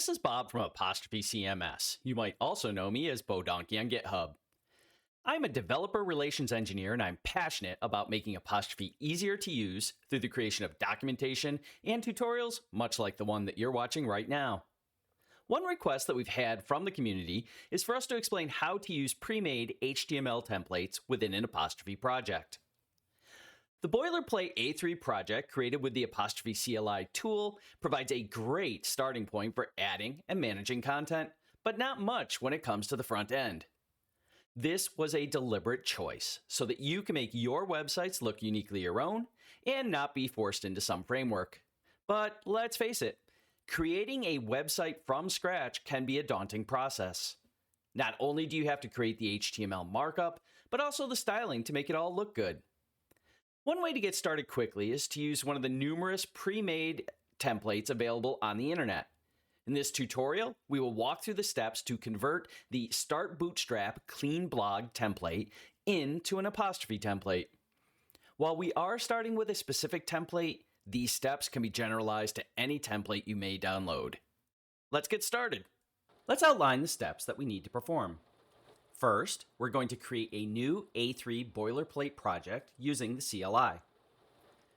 This is Bob from Apostrophe CMS. You might also know me as daunting on GitHub. I'm a developer relations engineer and I'm passionate about making Apostrophe easier to use through the creation of documentation and tutorials, much like the one that you're watching right now. One request that we've had from the community is for us to explain how to use pre-made HTML templates within an Apostrophe project. The boilerplate A3 project created with the Apostrophe CLI tool provides a great starting point for adding and managing content, but not much when it comes to the front end. This was a deliberate choice so that you can make your websites look uniquely your own and not be forced into some framework. But let's face it, creating a website from scratch can be a daunting process. Not only do you have to create the HTML markup, but also the styling to make it all look good. One way to get started quickly is to use one of the numerous pre-made templates available on the internet. In this tutorial, we will walk through the steps to convert the Start Bootstrap Clean Blog template into an Apostrophe template. While we are starting with a specific template, these steps can be generalized to any template you may download. Let's get started. Let's outline the steps that we need to perform. First, we're going to create a new A3 boilerplate project using the CLI.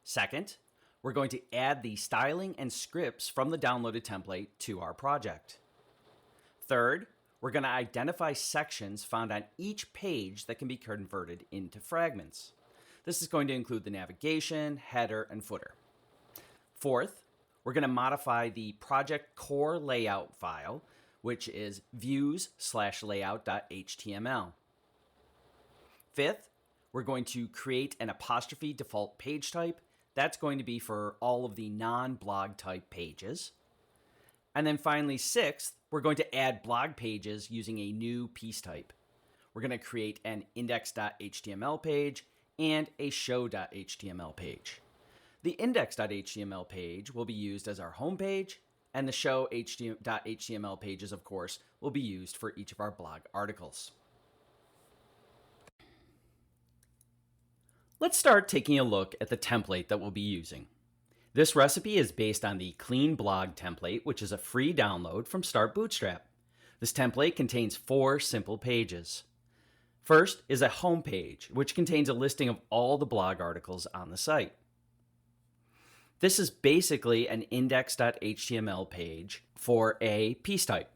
Second, we're going to add the styling and scripts from the downloaded template to our project. Third, we're going to identify sections found on each page that can be converted into fragments. This is going to include the navigation, header, and footer. Fourth, we're going to modify the project core layout file, which is views/layout.html. Fifth, we're going to create an Apostrophe default page type. That's going to be for all of the non-blog type pages. And then finally, sixth, we're going to add blog pages using a new piece type. We're going to create an index.html page and a show.html page. The index.html page will be used as our home page, and the show.html pages, of course, will be used for each of our blog articles. Let's start taking a look at the template that we'll be using. This recipe is based on the Clean Blog template, which is a free download from Start Bootstrap. This template contains 4 simple pages. First is a home page, which contains a listing of all the blog articles on the site. This is basically an index.html page for a piece type.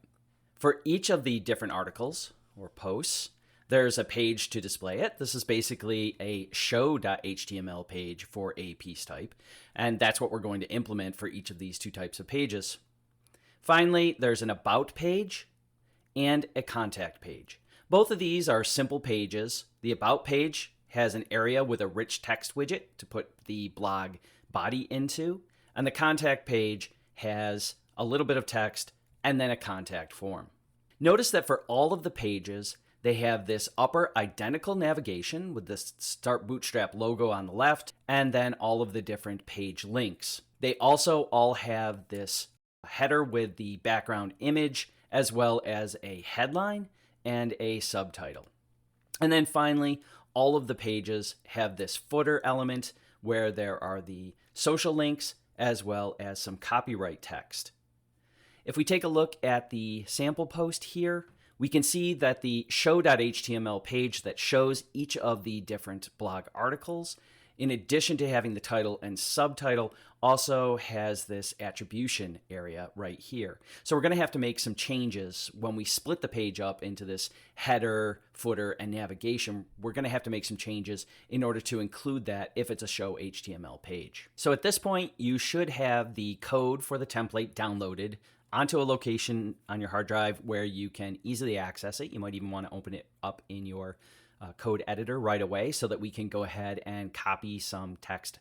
For each of the different articles or posts, there's a page to display it. This is basically a show.html page for a piece type, and that's what we're going to implement for each of these 2 types of pages. Finally, there's an about page and a contact page. Both of these are simple pages. The about page has an area with a rich text widget to put the blog body into, and the contact page has a little bit of text and then a contact form. Notice that for all of the pages, they have this upper identical navigation with this Start Bootstrap logo on the left, and then all of the different page links. They also all have this header with the background image, as well as a headline and a subtitle. And then finally, all of the pages have this footer element where there are the social links as well as some copyright text. If we take a look at the sample post here, we can see that the show.html page that shows each of the different blog articles, in addition to having the title and subtitle, also has this attribution area right here. So we're going to have to make some changes when we split the page up into this header, footer, and navigation. We're going to have to make some changes in order to include that if it's a show HTML page. So at this point, you should have the code for the template downloaded onto a location on your hard drive where you can easily access it. You might even want to open it up in your code editor right away so that we can go ahead and copy some text,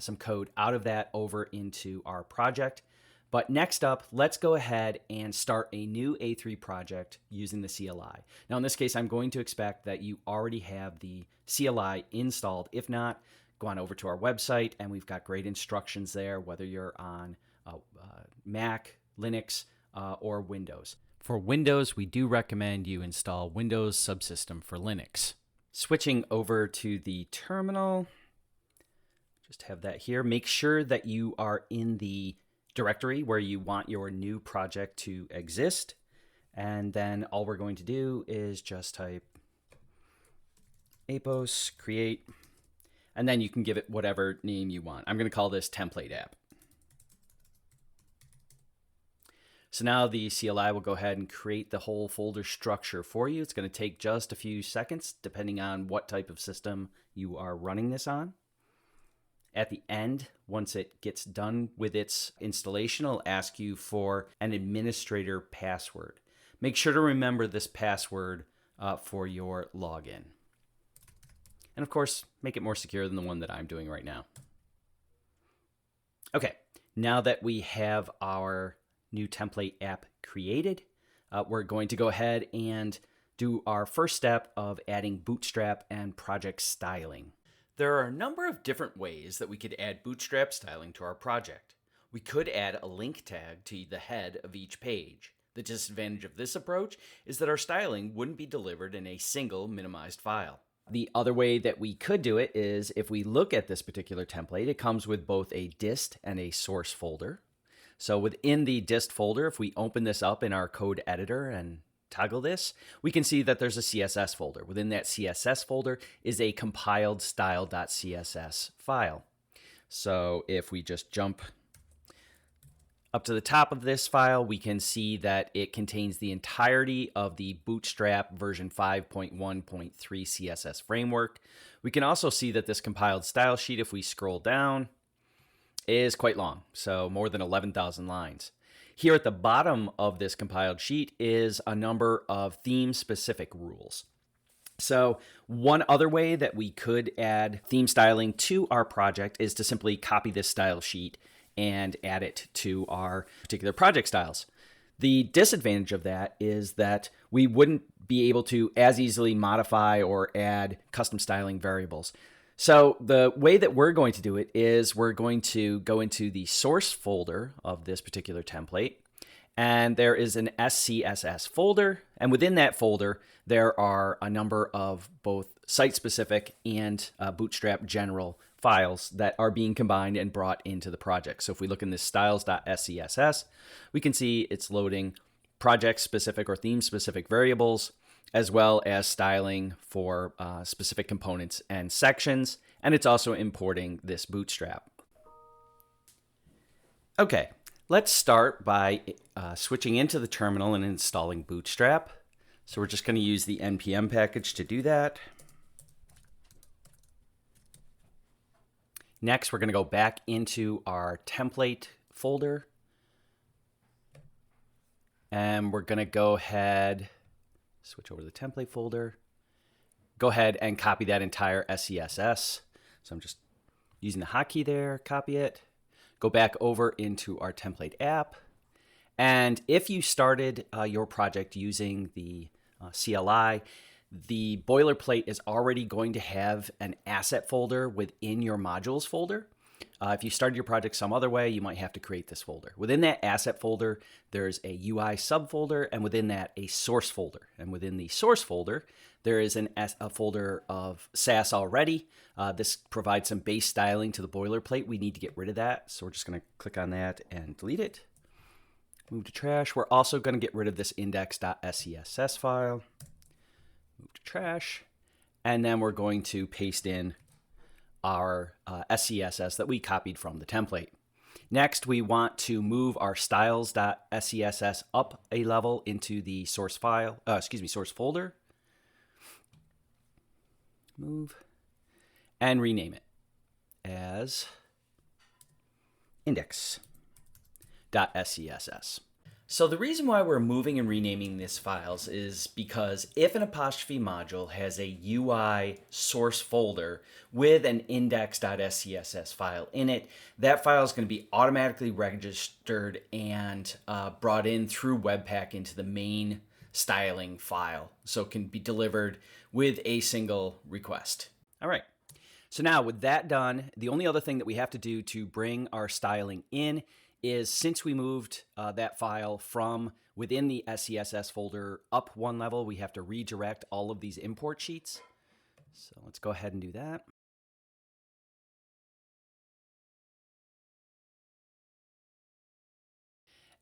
some code out of that over into our project. But next up, let's go ahead and start a new A3 project using the CLI. Now in this case, I'm going to expect that you already have the CLI installed. If not, go on over to our website and we've got great instructions there, whether you're on Mac, Linux, or Windows. For Windows, we do recommend you install Windows Subsystem for Linux. Switching over to the terminal, just have that here. Make sure that you are in the directory where you want your new project to exist. And then all we're going to do is just type apos create, and then you can give it whatever name you want. I'm going to call this template app. So now the CLI will go ahead and create the whole folder structure for you. It's going to take just a few seconds depending on what type of system you are running this on. At the end, once it gets done with its installation, it'll ask you for an administrator password. Make sure to remember this password for your login. And of course, make it more secure than the one that I'm doing right now. Okay, now that we have our new template app created, we're going to go ahead and do our first step of adding Bootstrap and project styling. There are a number of different ways that we could add Bootstrap styling to our project. We could add a link tag to the head of each page. The disadvantage of this approach is that our styling wouldn't be delivered in a single minimized file. The other way that we could do it is if we look at this particular template, it comes with both a dist and a source folder. So within the dist folder, if we open this up in our code editor and toggle this, we can see that there's a CSS folder. Within that CSS folder is a compiled style.css file. So if we just jump up to the top of this file, we can see that it contains the entirety of the Bootstrap version 5.1.3 CSS framework. We can also see that this compiled style sheet, if we scroll down, is quite long, so more than 11,000 lines. Here at the bottom of this compiled sheet is a number of theme-specific rules. So one other way that we could add theme styling to our project is to simply copy this style sheet and add it to our particular project styles. The disadvantage of that is that we wouldn't be able to as easily modify or add custom styling variables. So the way that we're going to do it is we're going to go into the source folder of this particular template, and there is an SCSS folder, and within that folder there are a number of both site-specific and Bootstrap general files that are being combined and brought into the project. So if we look in this styles.scss, we can see it's loading project-specific or theme-specific variables, as well as styling for specific components and sections, and it's also importing this Bootstrap. Okay, let's start by switching into the terminal and installing Bootstrap. So we're just going to use the npm package to do that. Next, we're going to go back into our template folder, and we're going to go ahead, switch over to the template folder, go ahead and copy that entire SCSS. So I'm just using the hotkey there, copy it, go back over into our template app. And if you started your project using the CLI, the boilerplate is already going to have an asset folder within your modules folder. If you started your project some other way, you might have to create this folder. Within that asset folder, there's a UI subfolder, and within that, a source folder. And within the source folder, there is a folder of Sass already. This provides some base styling to the boilerplate. We need to get rid of that, so we're just going to click on that and delete it. Move to trash. We're also going to get rid of this index.scss file. Move to trash. And then we're going to paste in our SCSS that we copied from the template. Next, we want to move our styles.scss up a level into the source source folder. Move and rename it as index.scss. So the reason why we're moving and renaming these files is because if an Apostrophe module has a UI source folder with an index.scss file in it, that file is going to be automatically registered and brought in through Webpack into the main styling file, so it can be delivered with a single request. All right. So now with that done, the only other thing that we have to do to bring our styling in is, since we moved that file from within the SCSS folder up one level, we have to redirect all of these import sheets. So let's go ahead and do that.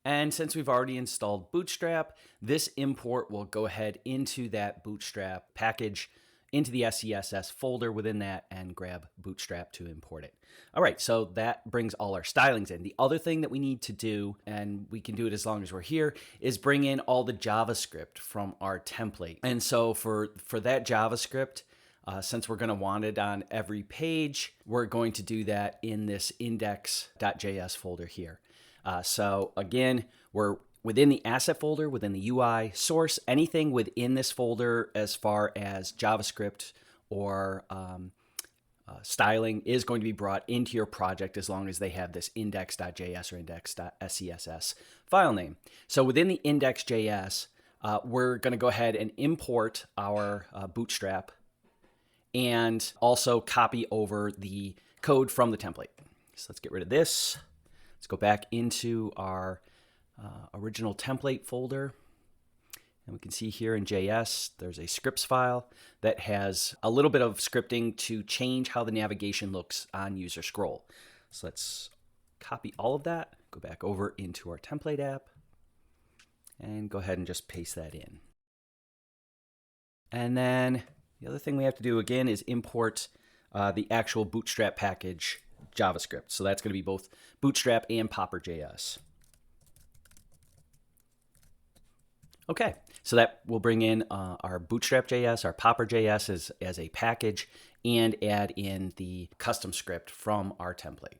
And since we've already installed Bootstrap, this import will go ahead into that Bootstrap package, into the SCSS folder within that, and grab Bootstrap to import it. All right, so that brings all our stylings in. The other thing that we need to do, and we can do it as long as we're here, is bring in all the JavaScript from our template. And so for that JavaScript, since we're going to want it on every page, we're going to do that in this index.js folder here. So again, we're within the asset folder, within the UI source, anything within this folder as far as JavaScript or styling is going to be brought into your project as long as they have this index.js or index.scss file name. So within the index.js, we're going to go ahead and import our Bootstrap and also copy over the code from the template. So let's get rid of this. Let's go back into our original template folder. And we can see here in JS, there's a scripts file that has a little bit of scripting to change how the navigation looks on user scroll. So let's copy all of that, go back over into our template app, and go ahead and just paste that in. And then the other thing we have to do again is import the actual Bootstrap package JavaScript. So that's going to be both Bootstrap and Popper.js. Okay, so that will bring in our Bootstrap.js, our Popper.js as a package, and add in the custom script from our template.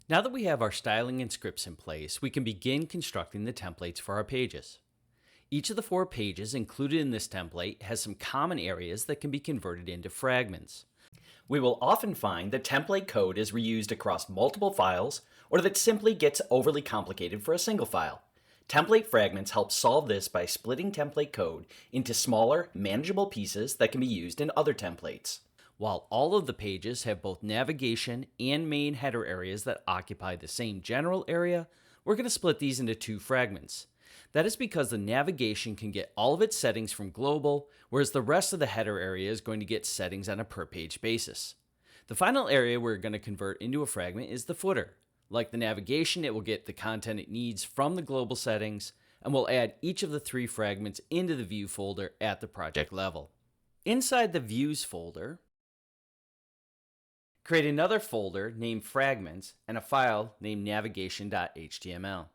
Now that we have our styling and scripts in place, we can begin constructing the templates for our pages. Each of the 4 pages included in this template has some common areas that can be converted into fragments. We will often find that template code is reused across multiple files, or that simply gets overly complicated for a single file. Template fragments help solve this by splitting template code into smaller, manageable pieces that can be used in other templates. While all of the pages have both navigation and main header areas that occupy the same general area, we're going to split these into 2 fragments. That is because the navigation can get all of its settings from global, whereas the rest of the header area is going to get settings on a per page basis. The final area we're going to convert into a fragment is the footer. Like the navigation, it will get the content it needs from the global settings, and we'll add each of the 3 fragments into the view folder at the project level. Inside the views folder, create another folder named fragments and a file named navigation.html.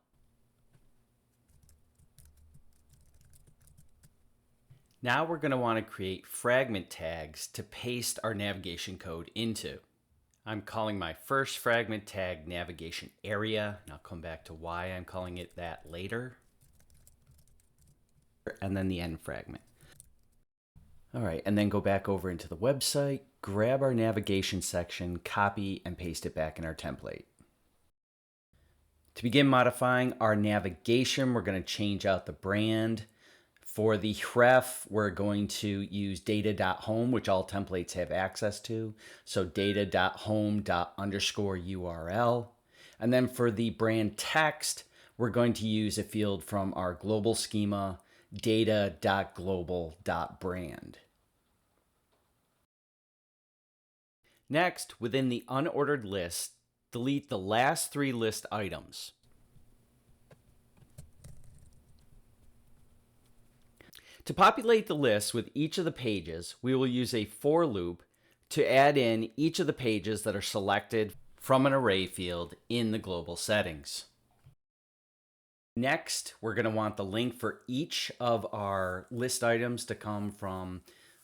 Now we're going to want to create fragment tags to paste our navigation code into. I'm calling my first fragment tag navigation area, and I'll come back to why I'm calling it that later. And then the end fragment. All right, and then go back over into the website, grab our navigation section, copy and paste it back in our template. To begin modifying our navigation, we're going to change out the brand. For the ref, we're going to use data.home, which all templates have access to. So data.home._URL. And then for the brand text, we're going to use a field from our global schema, data.global.brand. Next, within the unordered list, delete the last 3 list items. To populate the list with each of the pages, we will use a for loop to add in each of the pages that are selected from an array field in the global settings. Next, we're going to want the link for each of our list items to come from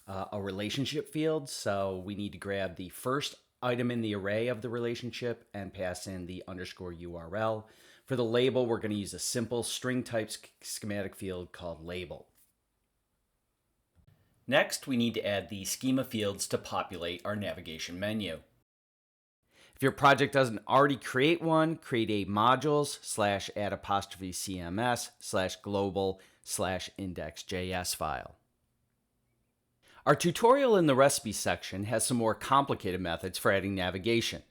a relationship field. So we need to grab the first item in the array of the relationship and pass in the _URL. For the label, we're going to use a simple string type schematic field called label. Next, we need to add the schema fields to populate our navigation menu. If your project doesn't already create one, create a modules/add_cms/global/index.js file. Our tutorial in the recipe section has some more complicated methods for adding navigation.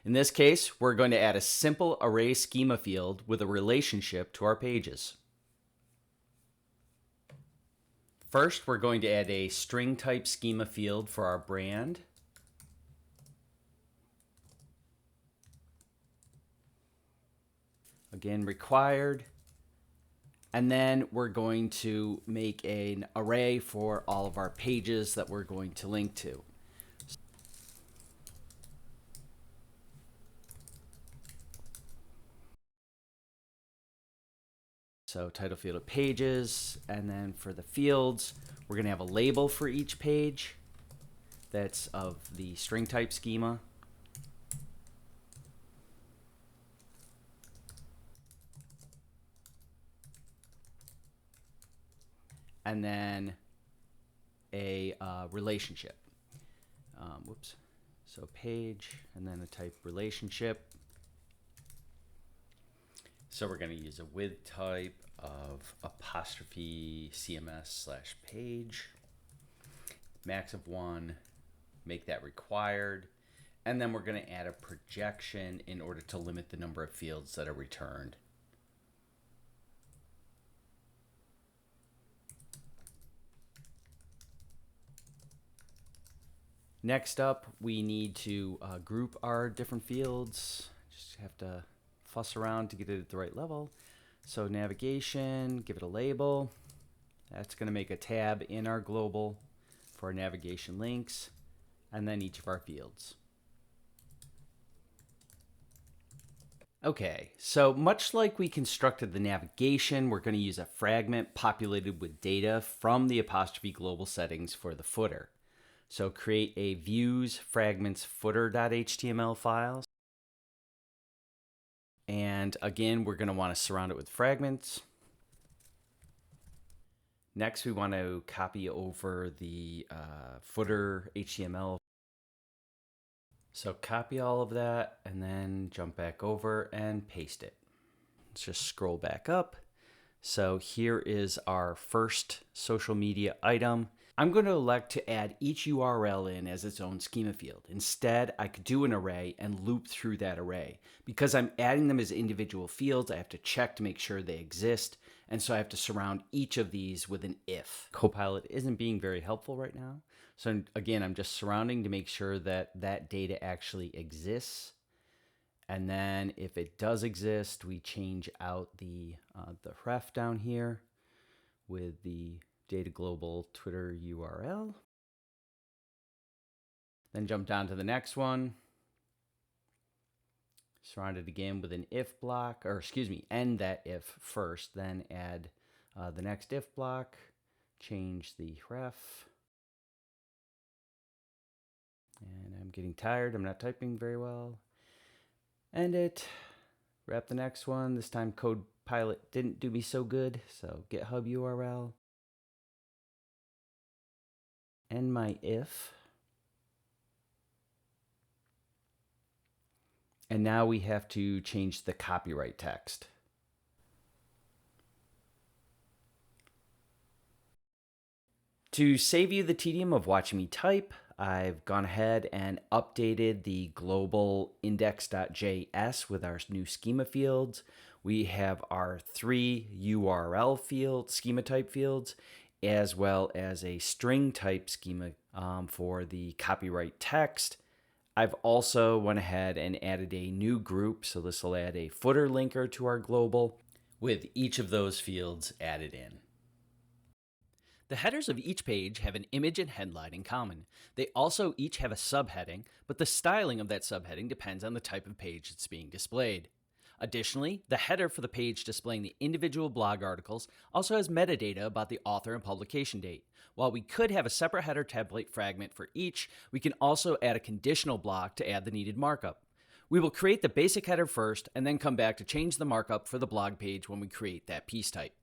In this case, we're going to add a simple array schema field with a relationship to our pages. First, we're going to add a string type schema field for our brand. Again, required And then we're going to make an array for all of our pages that we're going to link to. So title field of pages, and then for the fields, we're going to have a label for each page that's of the string type schema. And then a relationship. So page, and then a type relationship. So we're going to use a with type of apostrophe CMS/page. Max of 1, make that required. And then we're going to add a projection in order to limit the number of fields that are returned. Next up, we need to group our different fields. Just have to fuss around to get it at the right level. So navigation, give it a label. That's going to make a tab in our global for our navigation links, and then each of our fields. Okay, so much like we constructed the navigation, we're going to use a fragment populated with data from the apostrophe global settings for the footer. So create a views fragments footer.html file. And again, we're going to want to surround it with fragments. Next, we want to copy over the footer HTML. So copy all of that and then jump back over and paste it. Let's just scroll back up. So here is our first social media item. I'm going to elect to add each URL in as its own schema field. Instead, I could do an array and loop through that array. Because I'm adding them as individual fields, I have to check to make sure they exist, and so I have to surround each of these with an if. Copilot isn't being very helpful right now. So again, I'm just surrounding to make sure that that data actually exists. And then if it does exist, we change out the ref down here with the data global Twitter URL. Then jump down to the next one. Surround it again with an if block, or excuse me, end that if first, then add the next if block, change the ref. And I'm getting tired, I'm not typing very well. End it, wrap the next one. This time Copilot didn't do me so good, so GitHub URL. End my if. And now we have to change the copyright text. To save you the tedium of watching me type, I've gone ahead and updated the global index.js with our new schema fields. We have our 3 URL field schema type fields, as well as a string type schema for the copyright text. I've also went ahead and added a new group, so this will add a footer linker to our global with each of those fields added in. The headers of each page have an image and headline in common. They also each have a subheading, but the styling of that subheading depends on the type of page that's being displayed. Additionally, the header for the page displaying the individual blog articles also has metadata about the author and publication date. While we could have a separate header template fragment for each, we can also add a conditional block to add the needed markup. We will create the basic header first and then come back to change the markup for the blog page when we create that piece type.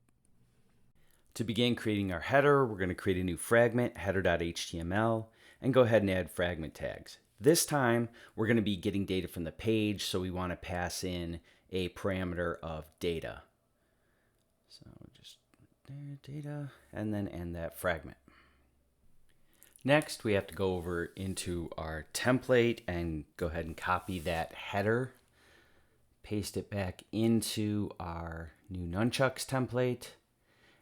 To begin creating our header, we're going to create a new fragment, header.html, and go ahead and add fragment tags. This time, we're going to be getting data from the page, so we want to pass in a parameter of data. So just data, and then end that fragment. Next, we have to go over into our template and go ahead and copy that header, paste it back into our new nunchucks template,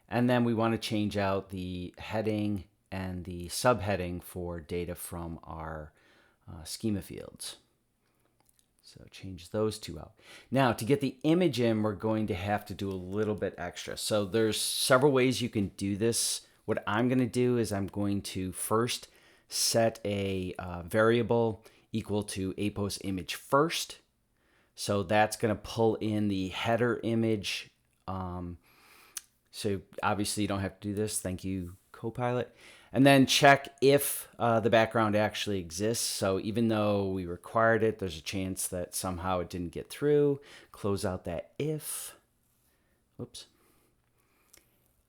and then we want to change out the heading and the subheading for data from our schema fields. So change those two out. Now to get the image in, we're going to have to do a little bit extra. So there's several ways you can do this. What I'm going to do is I'm going to first set a variable equal to apos image first. So that's going to pull in the header image. So obviously you don't have to do this. Thank you, Copilot. And then check if the background actually exists. So even though we required it, there's a chance that somehow it didn't get through. Close out that if. Whoops.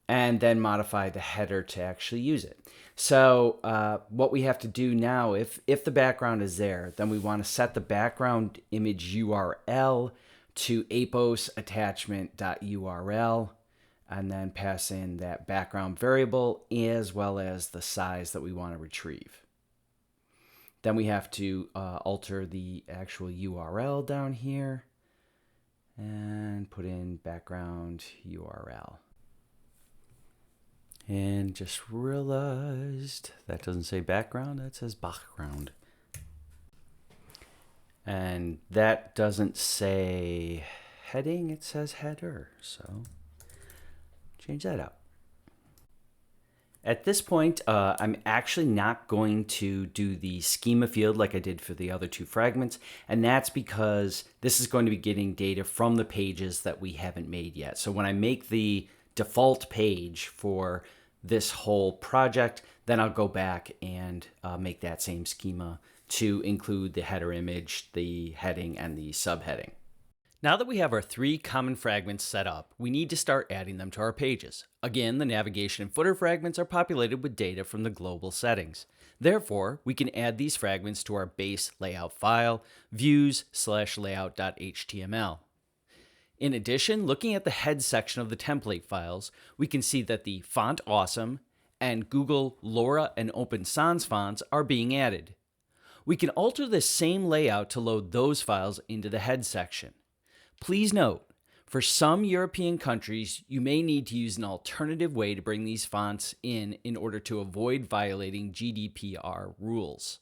And then modify the header to actually use it. So what we have to do now, if the background is there, then we want to set the background image URL to apos attachment.url. And then pass in that background variable as well as the size that we want to retrieve. Then we have to alter the actual URL down here and put in background URL. And just realized that doesn't say background, that says background. And that doesn't say heading, it says header. So change that out. At this point, I'm actually not going to do the schema field like I did for the other two fragments, and that's because this is going to be getting data from the pages that we haven't made yet. So when I make the default page for this whole project, then I'll go back and make that same schema to include the header image, the heading, and the subheading. Now that we have our 3 common fragments set up, we need to start adding them to our pages. Again, the navigation and footer fragments are populated with data from the global settings. Therefore, we can add these fragments to our base layout file, views/layout.html. In addition, looking at the head section of the template files, we can see that the Font Awesome and Google, Laura, and Open Sans fonts are being added. We can alter this same layout to load those files into the head section. Please note, for some European countries, you may need to use an alternative way to bring these fonts in order to avoid violating GDPR rules.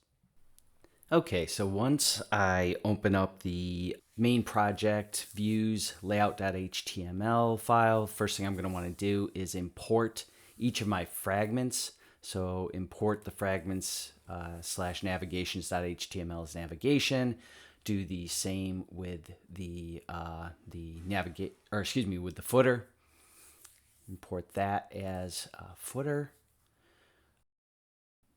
Okay, so once I open up the main project views layout.html file, first thing I'm going to want to do is import each of my fragments. So import the fragments /navigations.html as navigation. Do the same with the with the footer. Import that as footer.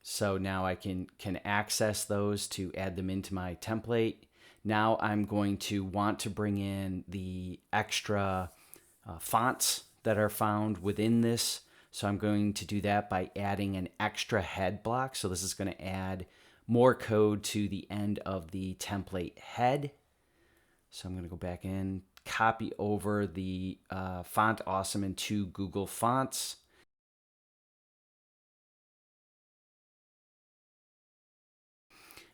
So now I can access those to add them into my template. Now I'm going to want to bring in the extra fonts that are found within this. So I'm going to do that by adding an extra head block. So this is going to add more code to the end of the template head. So I'm going to go back in, copy over the Font Awesome into Google Fonts.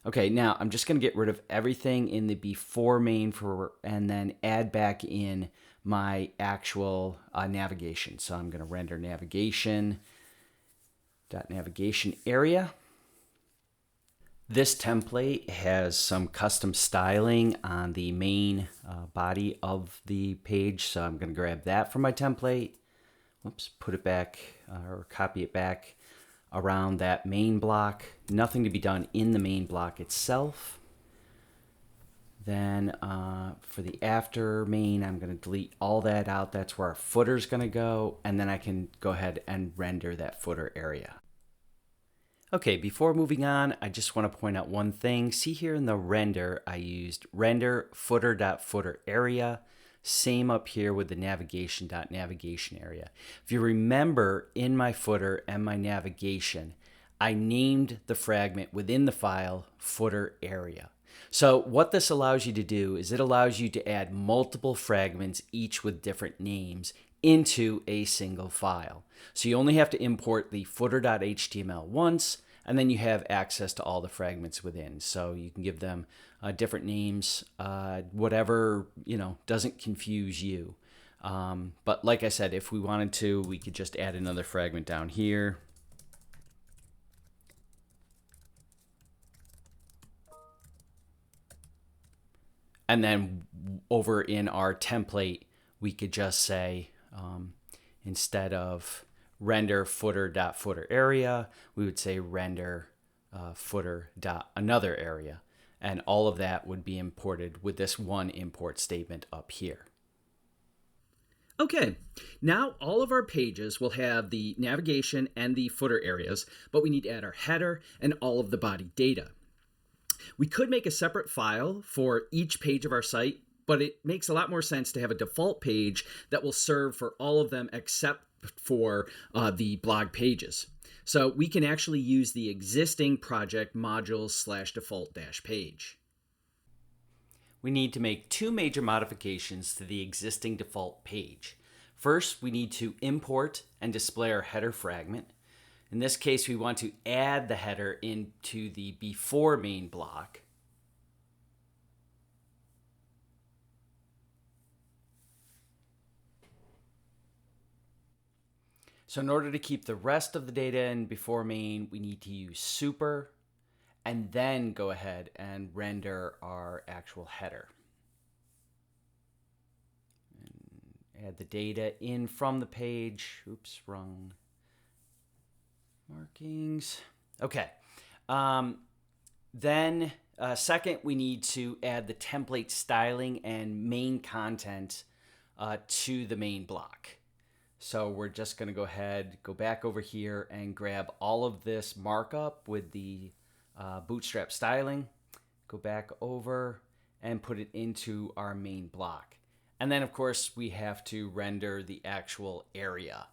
Okay, now I'm just going to get rid of everything in the before main and then add back in my actual navigation. So I'm going to render navigation area. This template has some custom styling on the main body of the page, so I'm going to grab that from my template. Whoops, put it back or copy it back around that main block. Nothing to be done in the main block itself. Then for the after main, I'm going to delete all that out. That's where our footer is going to go, and then I can go ahead and render that footer area. Okay, before moving on, I just want to point out one thing. See here in the render, I used render footer.footer area. Same up here with the navigation area. If you remember, in my footer and my navigation, I named the fragment within the file footer area. So what this allows you to do is it allows you to add multiple fragments, each with different names, into a single file. So you only have to import the footer.html once, and then you have access to all the fragments within. So you can give them different names, whatever, doesn't confuse you. But like I said, if we wanted to, we could just add another fragment down here. And then over in our template, we could just say, instead of render footer.footer area, we would say render footer.another area. And all of that would be imported with this one import statement up here. Okay, now all of our pages will have the navigation and the footer areas, but we need to add our header and all of the body data. We could make a separate file for each page of our site, but it makes a lot more sense to have a default page that will serve for all of them except for the blog pages. So we can actually use the existing project modules/default-page. We need to make two major modifications to the existing default page. First, we need to import and display our header fragment. In this case, we want to add the header into the before main block. So in order to keep the rest of the data in before main, we need to use super and then go ahead and render our actual header. And add the data in from the page. Oops, wrong markings. Okay. Then second, we need to add the template styling and main content to the main block. So we're just going to go ahead, go back over here and grab all of this markup with the bootstrap styling, go back over and put it into our main block. And then, of course, we have to render the actual area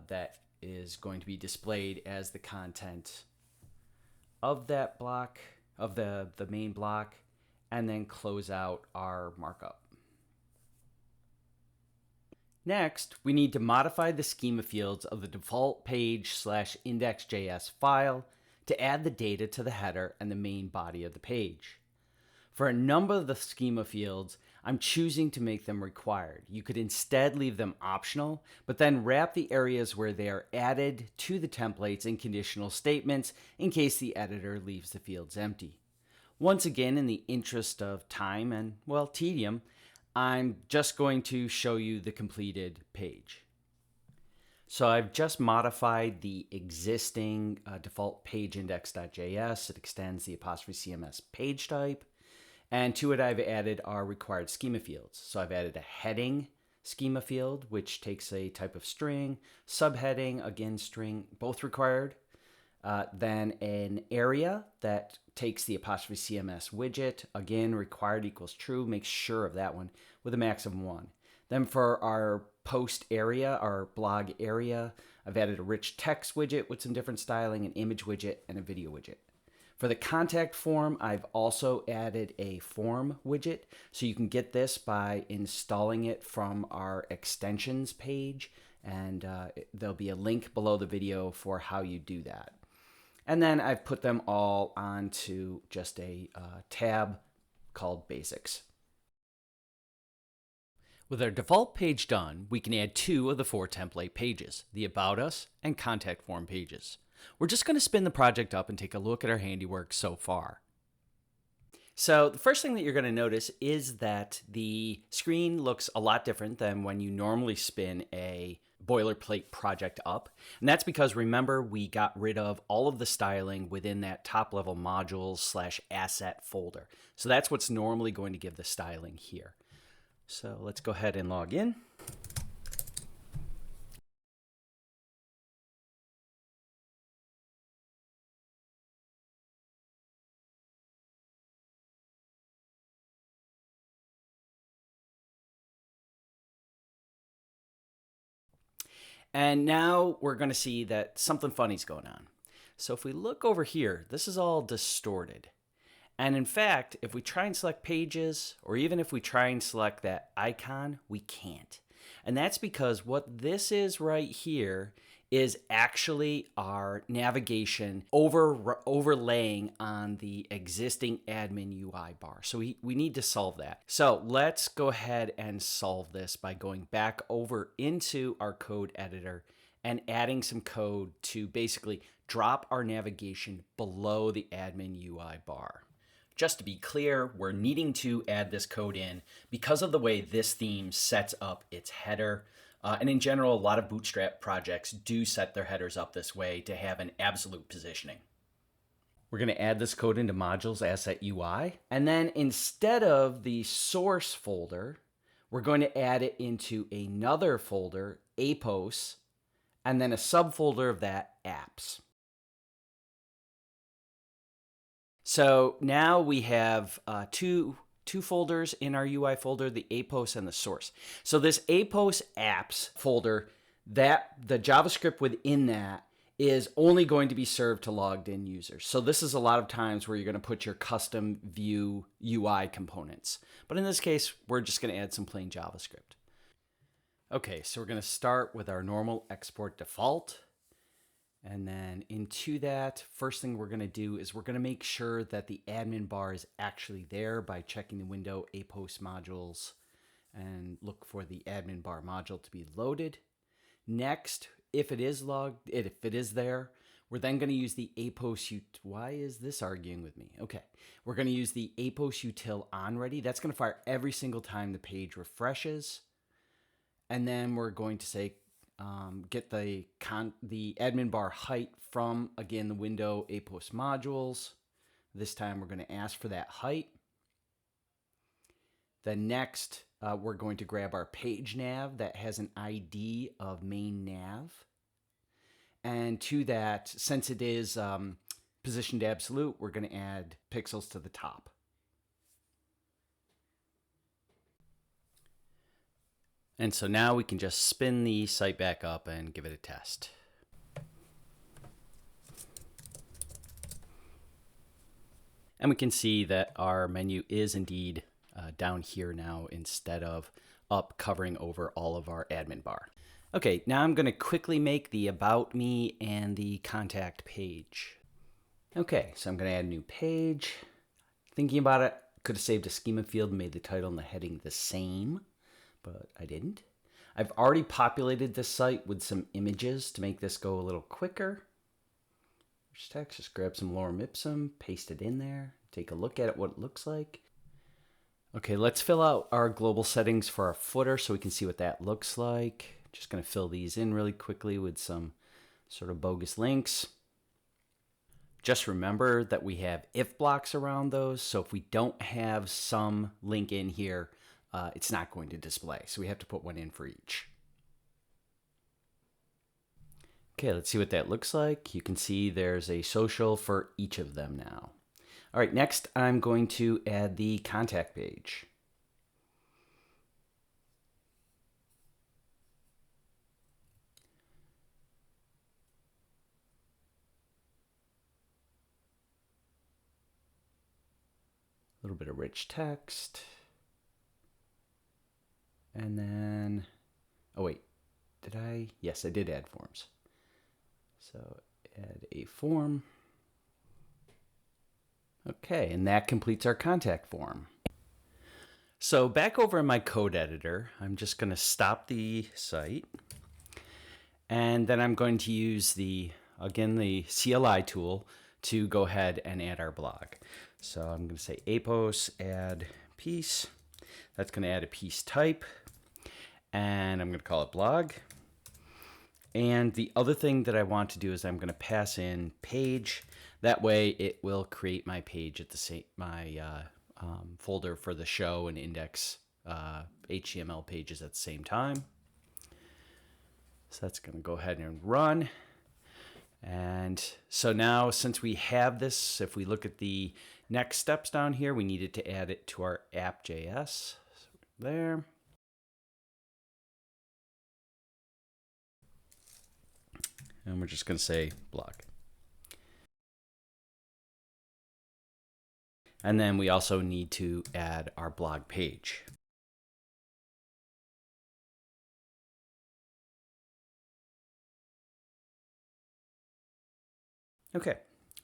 that is going to be displayed as the content of that block, of the main block, and then close out our markup. Next, we need to modify the schema fields of the default page/index.js file to add the data to the header and the main body of the page. For a number of the schema fields, I'm choosing to make them required. You could instead leave them optional, but then wrap the areas where they are added to the templates in conditional statements in case the editor leaves the fields empty. Once again, in the interest of time and, well, tedium, I'm just going to show you the completed page. So I've just modified the existing default page index.js. It extends the apostrophe CMS page type. And to it, I've added our required schema fields. So I've added a heading schema field, which takes a type of string, subheading, again, string, both required. Then an area that takes the apostrophe CMS widget, again, required equals true, make sure of that one, with a max of 1. Then for our post area, our blog area, I've added a rich text widget with some different styling, an image widget, and a video widget. For the contact form, I've also added a form widget, so you can get this by installing it from our extensions page, and there'll be a link below the video for how you do that. And then I've put them all onto just a tab called Basics. With our default page done, we can add 2 of the 4 template pages, the About Us and Contact Form pages. We're just going to spin the project up and take a look at our handiwork so far. So the first thing that you're going to notice is that the screen looks a lot different than when you normally spin a boilerplate project up. And that's because, remember, we got rid of all of the styling within that top level modules/asset folder. So that's what's normally going to give the styling here. So let's go ahead and log in. And now we're going to see that something funny's going on. So if we look over here, this is all distorted. And in fact, if we try and select pages, or even if we try and select that icon, we can't. And that's because what this is right here is actually our navigation overlaying on the existing admin UI bar. So we need to solve that. So let's go ahead and solve this by going back over into our code editor and adding some code to basically drop our navigation below the admin UI bar. just to be clear, we're needing to add this code in because of the way this theme sets up its header. And in general, a lot of Bootstrap projects do set their headers up this way to have an absolute positioning. We're going to add this code into modules asset UI. And then instead of the source folder, we're going to add it into another folder, Apos, and then a subfolder of that, apps. So now we have two folders in our UI folder, the Apos and the source. So this Apos apps folder, that the JavaScript within that is only going to be served to logged in users. So this is a lot of times where you're going to put your custom view UI components. But in this case, we're just going to add some plain JavaScript. Okay, so we're going to start with our normal export default. And then into that, first thing we're going to do is we're going to make sure that the admin bar is actually there by checking the window Apos modules and look for the admin bar module to be loaded. Next, if it is there, we're then going to use the Apos why is this arguing with me? Okay, we're going to use the Apos util onReady. That's going to fire every single time the page refreshes. And then we're going to say get the admin bar height from, again, the window Apos modules. This time we're going to ask for that height. Then next, we're going to grab our page nav that has an ID of main nav. And to that, since it is positioned to absolute, we're going to add pixels to the top. And so now we can just spin the site back up and give it a test. And we can see that our menu is indeed down here now instead of up covering over all of our admin bar. Okay, now I'm going to quickly make the About Me and the Contact page. Okay, so I'm going to add a new page. Thinking about it, could have saved a schema field and made the title and the heading the same, but I didn't. I've already populated this site with some images to make this go a little quicker. There's text, just grab some lorem ipsum, paste it in there, take a look at it, what it looks like. Okay, let's fill out our global settings for our footer so we can see what that looks like. Just going to fill these in really quickly with some sort of bogus links. Just remember that we have if blocks around those, so if we don't have some link in here, it's not going to display. So we have to put one in for each. Okay, let's see what that looks like. You can see there's a social for each of them now. All right, next I'm going to add the contact page. A little bit of rich text. And then, oh wait, did I? Yes, I did add forms. So add a form. Okay, and that completes our contact form. So back over in my code editor, I'm just going to stop the site. And then I'm going to use the CLI tool to go ahead and add our blog. So I'm going to say Apos add piece. That's going to add a piece type. And I'm going to call it blog. And the other thing that I want to do is I'm going to pass in page. That way it will create my page at the same, folder for the show and index HTML pages at the same time. So that's going to go ahead and run. And so now since we have this, if we look at the next steps down here, we needed to add it to our app.js. So there. And we're just going to say blog. And then we also need to add our blog page. Okay,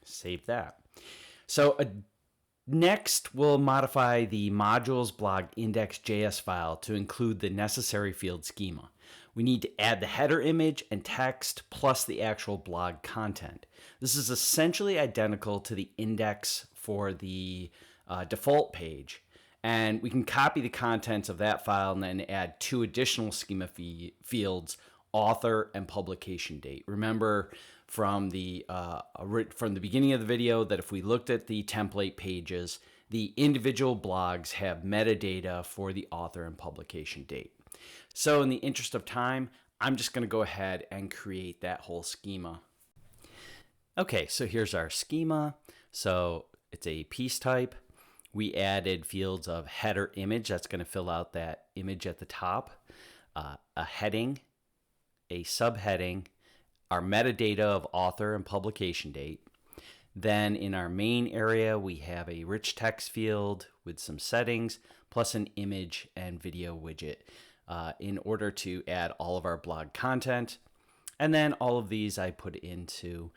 save that. So next, we'll modify the modules blog index.js file to include the necessary field schema. We need to add the header image and text plus the actual blog content. This is essentially identical to the index for the default page. And we can copy the contents of that file and then add two additional schema fields, author and publication date. Remember from the beginning of the video that if we looked at the template pages, the individual blogs have metadata for the author and publication date. So in the interest of time, I'm just going to go ahead and create that whole schema. Okay, so here's our schema. So it's a piece type. We added fields of header image. That's going to fill out that image at the top. A heading, a subheading, our metadata of author and publication date. Then in our main area, we have a rich text field with some settings, plus an image and video widget in order to add all of our blog content. And then all of these I put into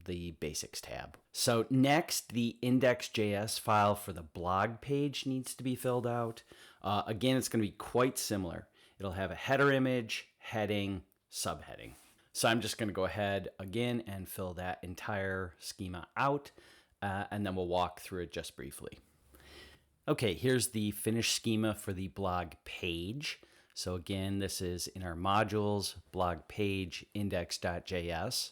the basics tab. So next, the index.js file for the blog page needs to be filled out. Again, it's going to be quite similar. It'll have a header image, heading, subheading. So I'm just going to go ahead again and fill that entire schema out, and then we'll walk through it just briefly. Okay, here's the finished schema for the blog page. So again, this is in our modules, blog page, index.js.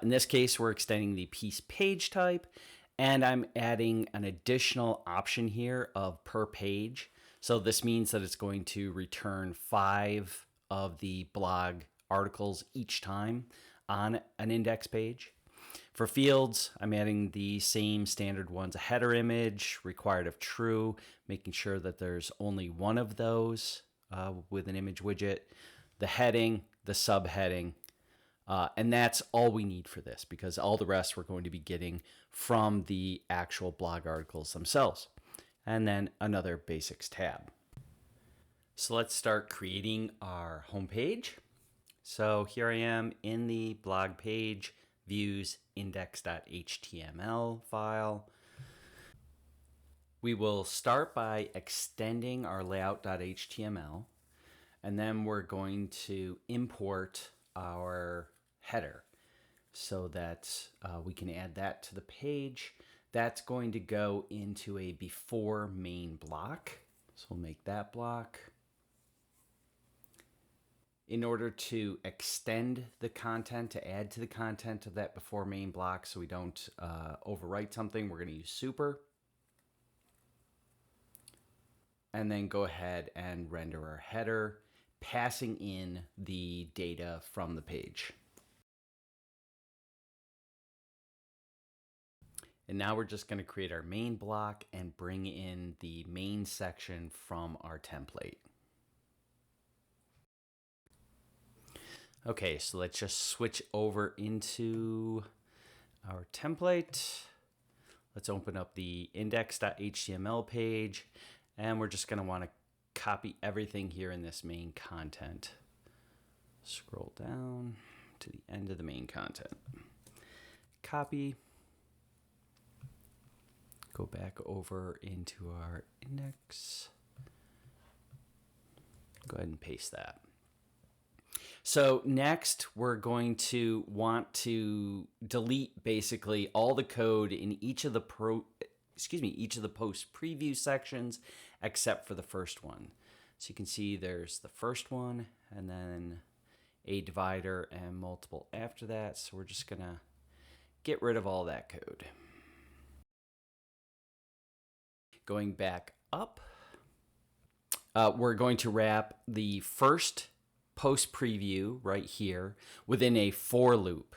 In this case, we're extending the piece page type, and I'm adding an additional option here of per page. So this means that it's going to return 5 of the blog articles each time on an index page. For fields, I'm adding the same standard ones, a header image, required of true, making sure that there's only one of those with an image widget, the heading, the subheading, and that's all we need for this because all the rest we're going to be getting from the actual blog articles themselves. And then another basics tab. So let's start creating our homepage. So here I am in the blog page, views, index.html file. We will start by extending our layout.html, and then we're going to import our header so that we can add that to the page. That's going to go into a before main block. So we'll make that block. In order to extend the content, to add to the content of that before main block so we don't overwrite something, we're going to use super. And then go ahead and render our header, passing in the data from the page. And now we're just going to create our main block and bring in the main section from our template. Okay, so let's just switch over into our template. Let's open up the index.html page, and we're just going to want to copy everything here in this main content. Scroll down to the end of the main content. Copy. Go back over into our index. Go ahead and paste that. So next, we're going to want to delete basically all the code in each of the post preview sections except for the first one. So you can see there's the first one and then a divider and multiple after that. So we're just going to get rid of all that code. Going back up, we're going to wrap the first post preview right here within a for loop.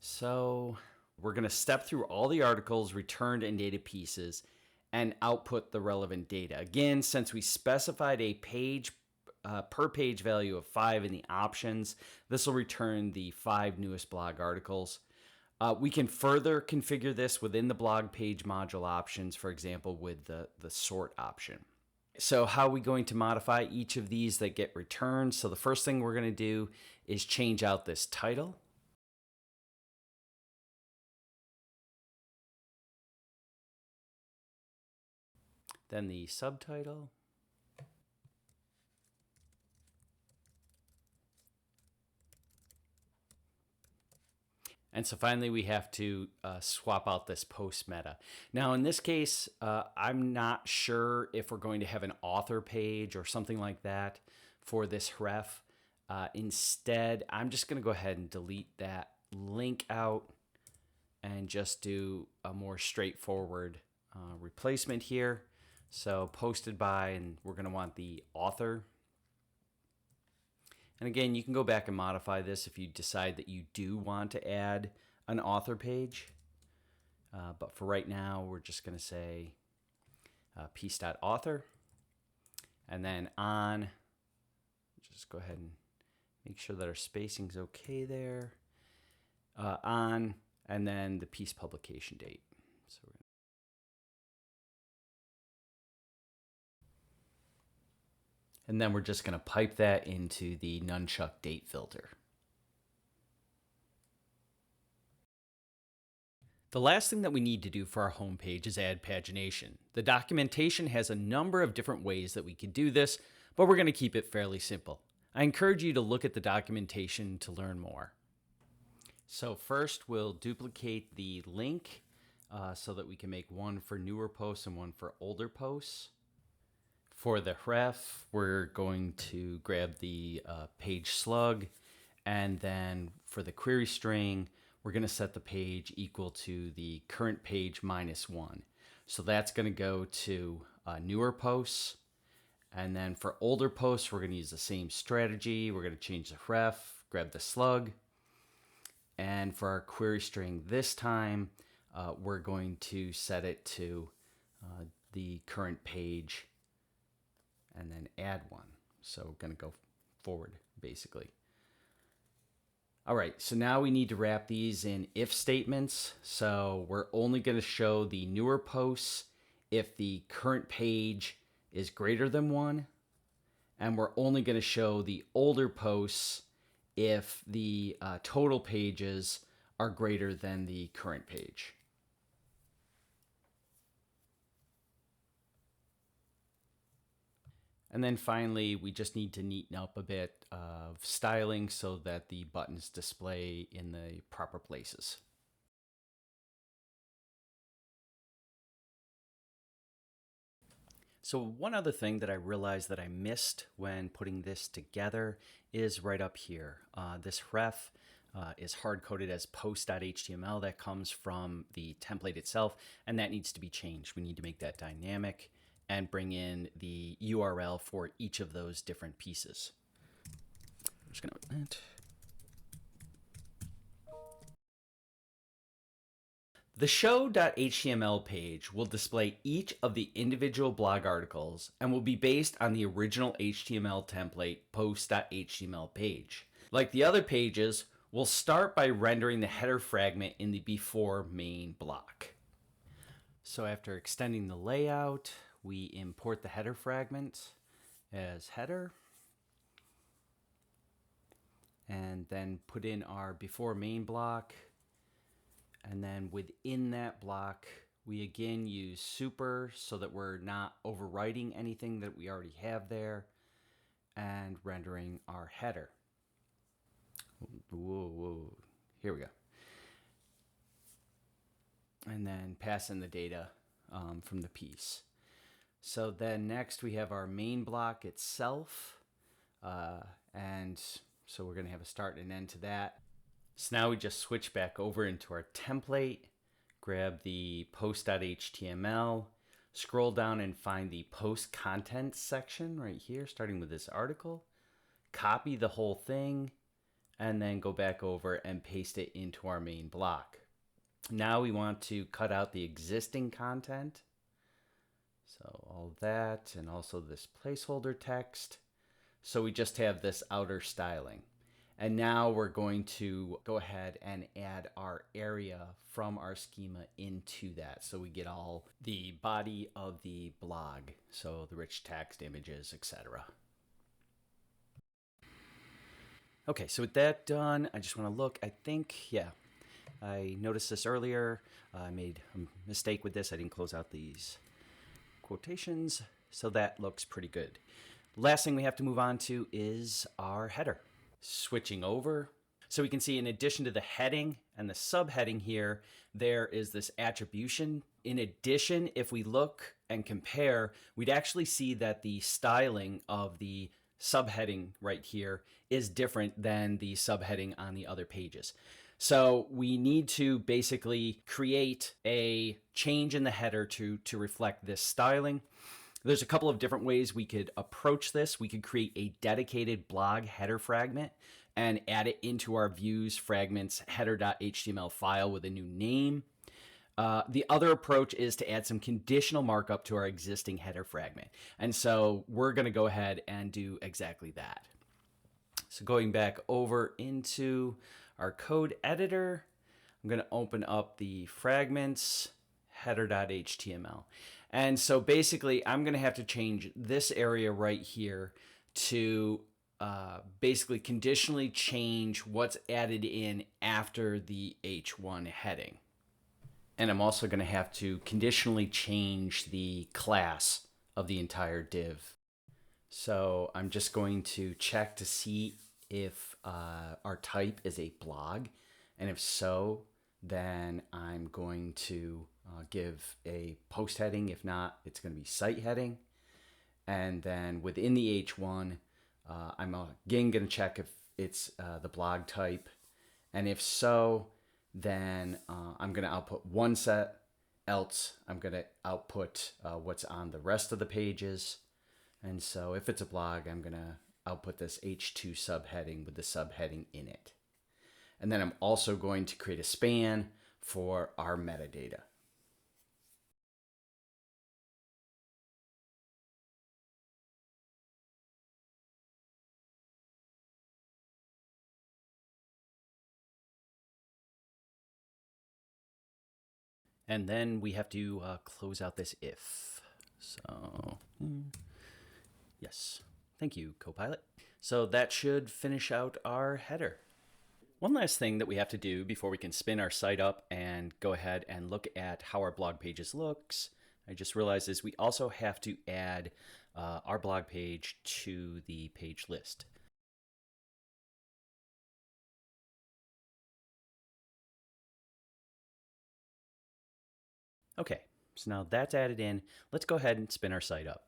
So we're going to step through all the articles, returned and data pieces, and output the relevant data. Again, since we specified a page per page value of 5 in the options, this will return the 5 newest blog articles. We can further configure this within the blog page module options, for example, with the sort option. So how are we going to modify each of these that get returned? So the first thing we're going to do is change out this title. Then the subtitle. And so finally, we have to swap out this post meta. Now, in this case, I'm not sure if we're going to have an author page or something like that for this ref. Instead, I'm just going to go ahead and delete that link out and just do a more straightforward replacement here. So posted by, and we're going to want the author. And again, you can go back and modify this if you decide that you do want to add an author page. But for right now, we're just going to say piece.author. And then on, just go ahead and make sure that our spacing's okay there. On, and then the piece publication date. So we're and then we're just going to pipe that into the nunchuck date filter. The last thing that we need to do for our homepage is add pagination. The documentation has a number of different ways that we can do this, but we're going to keep it fairly simple. I encourage you to look at the documentation to learn more. So first, we'll duplicate the link so that we can make one for newer posts and one for older posts. For the ref, we're going to grab the page slug, and then for the query string, we're going to set the page equal to the current page minus 1. So that's going to go to newer posts. And then for older posts, we're going to use the same strategy. We're going to change the ref, grab the slug. And for our query string this time, we're going to set it to the current page and then add one. So we're going to go forward, basically. All right, so now we need to wrap these in if statements. So we're only going to show the newer posts if the current page is greater than 1. And we're only going to show the older posts if the total pages are greater than the current page. And then finally, we just need to neaten up a bit of styling so that the buttons display in the proper places. So one other thing that I realized that I missed when putting this together is right up here. This ref is hard-coded as post.html. That comes from the template itself, and that needs to be changed. We need to make that dynamic and bring in the URL for each of those different pieces. I'm just going to open that. The show.html page will display each of the individual blog articles and will be based on the original HTML template post.html page. Like the other pages, we'll start by rendering the header fragment in the before main block. So after extending the layout, we import the header fragment as header and then put in our before main block. And then within that block, we again use super so that we're not overwriting anything that we already have there and rendering our header. Whoa. Here we go. And then pass in the data from the piece. So then next we have our main block itself. And so we're going to have a start and an end to that. So now we just switch back over into our template, grab the post.html, scroll down and find the post content section right here, starting with this article, copy the whole thing, and then go back over and paste it into our main block. Now we want to cut out the existing content. So all that, and also this placeholder text. So we just have this outer styling. And now we're going to go ahead and add our area from our schema into that. So we get all the body of the blog. So the rich text, images, etc. Okay, so with that done, I just want to look. I think, yeah, I noticed this earlier. I made a mistake with this. I didn't close out these quotations. So that looks pretty good. Last thing we have to move on to is our header. Switching over. So we can see in addition to the heading and the subheading here, there is this attribution. In addition, if we look and compare, we'd actually see that the styling of the subheading right here is different than the subheading on the other pages. So we need to basically create a change in the header to reflect this styling. There's a couple of different ways we could approach this. We could create a dedicated blog header fragment and add it into our views fragments header.html file with a new name. The other approach is to add some conditional markup to our existing header fragment. And so we're going to go ahead and do exactly that. So going back over into our code editor, I'm going to open up the fragments header.html. And so basically, I'm going to have to change this area right here to basically conditionally change what's added in after the H1 heading. And I'm also going to have to conditionally change the class of the entire div. So I'm just going to check to see if our type is a blog. And if so, then I'm going to give a post heading. If not, it's going to be site heading. And then within the H1, I'm again going to check if it's the blog type. And if so, then I'm going to output one set. Else, I'm going to output what's on the rest of the pages. And so if it's a blog, I'm going to output this H2 subheading with the subheading in it. And then I'm also going to create a span for our metadata. And then we have to close out this if. So, yes. Thank you, Copilot. So that should finish out our header. One last thing that we have to do before we can spin our site up and go ahead and look at how our blog pages looks, I just realized is we also have to add our blog page to the page list. Okay, so now that's added in. Let's go ahead and spin our site up.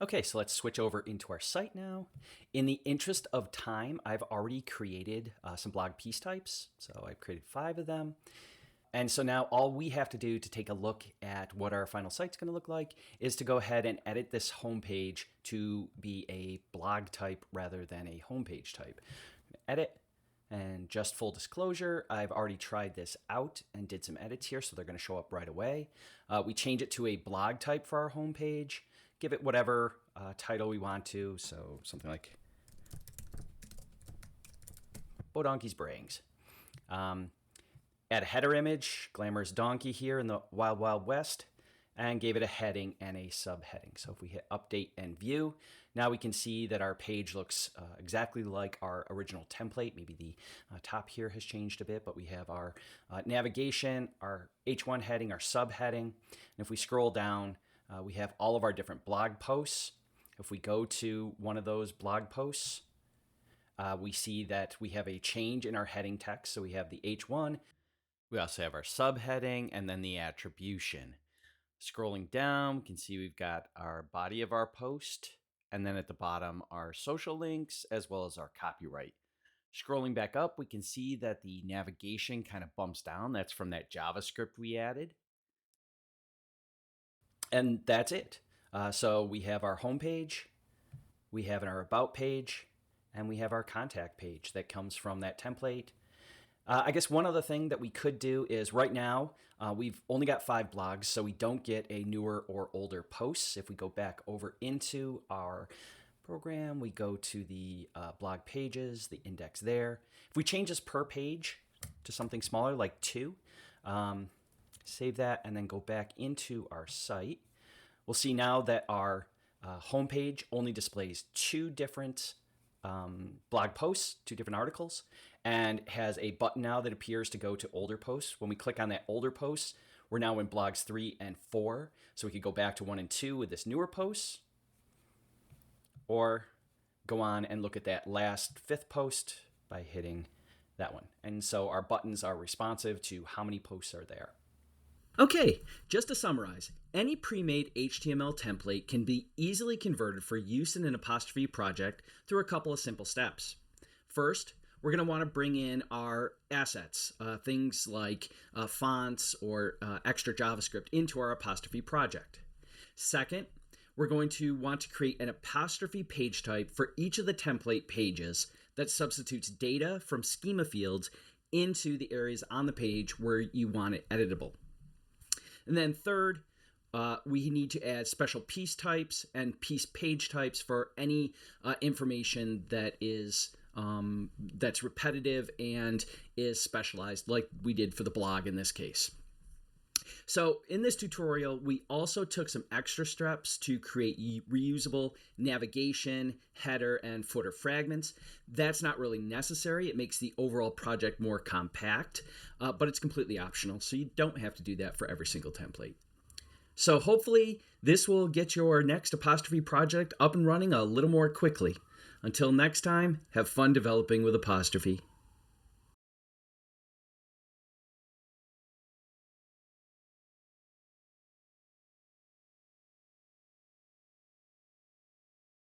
Okay, so let's switch over into our site now. In the interest of time, I've already created some blog piece types. So I've created 5 of them. And so now all we have to do to take a look at what our final site's going to look like is to go ahead and edit this homepage to be a blog type rather than a homepage type. Edit, and just full disclosure, I've already tried this out and did some edits here, so they're going to show up right away. We change it to a blog type for our homepage. Give it whatever title we want to, so something like Bodonkey's Brayings. Add a header image, glamorous donkey here in the Wild Wild West, and gave it a heading and a subheading. So if we hit update and view, now we can see that our page looks exactly like our original template. Maybe the top here has changed a bit, but we have our navigation, our H1 heading, our subheading. And if we scroll down, we have all of our different blog posts. If we go to one of those blog posts, we see that we have a change in our heading text. So we have the H1. We also have our subheading and then the attribution. Scrolling down, we can see we've got our body of our post, and then at the bottom, our social links, as well as our copyright. Scrolling back up, we can see that the navigation kind of bumps down. That's from that JavaScript we added. And that's it. So we have our home page, we have our about page, and we have our contact page that comes from that template. I guess one other thing that we could do is right now, we've only got 5 blogs, so we don't get a newer or older posts. If we go back over into our program, we go to the blog pages, the index there. If we change this per page to something smaller like 2, save that and then go back into our site, we'll see now that our homepage only displays 2 different blog posts, 2 different articles, and has a button now that appears to go to older posts. When we click on that older posts, we're now in blogs 3 and 4. So we could go back to 1 and 2 with this newer posts, or go on and look at that last fifth post by hitting that one. And so our buttons are responsive to how many posts are there. Okay, just to summarize, any pre-made HTML template can be easily converted for use in an Apostrophe project through a couple of simple steps. First, we're going to want to bring in our assets, things like fonts or extra JavaScript into our Apostrophe project. Second, we're going to want to create an Apostrophe page type for each of the template pages that substitutes data from schema fields into the areas on the page where you want it editable. And then third, we need to add special piece types and piece page types for any information that is that's repetitive and is specialized, like we did for the blog in this case. So in this tutorial, we also took some extra steps to create reusable navigation, header, and footer fragments. That's not really necessary. It makes the overall project more compact, but it's completely optional, so you don't have to do that for every single template. So hopefully this will get your next Apostrophe project up and running a little more quickly. Until next time, have fun developing with Apostrophe.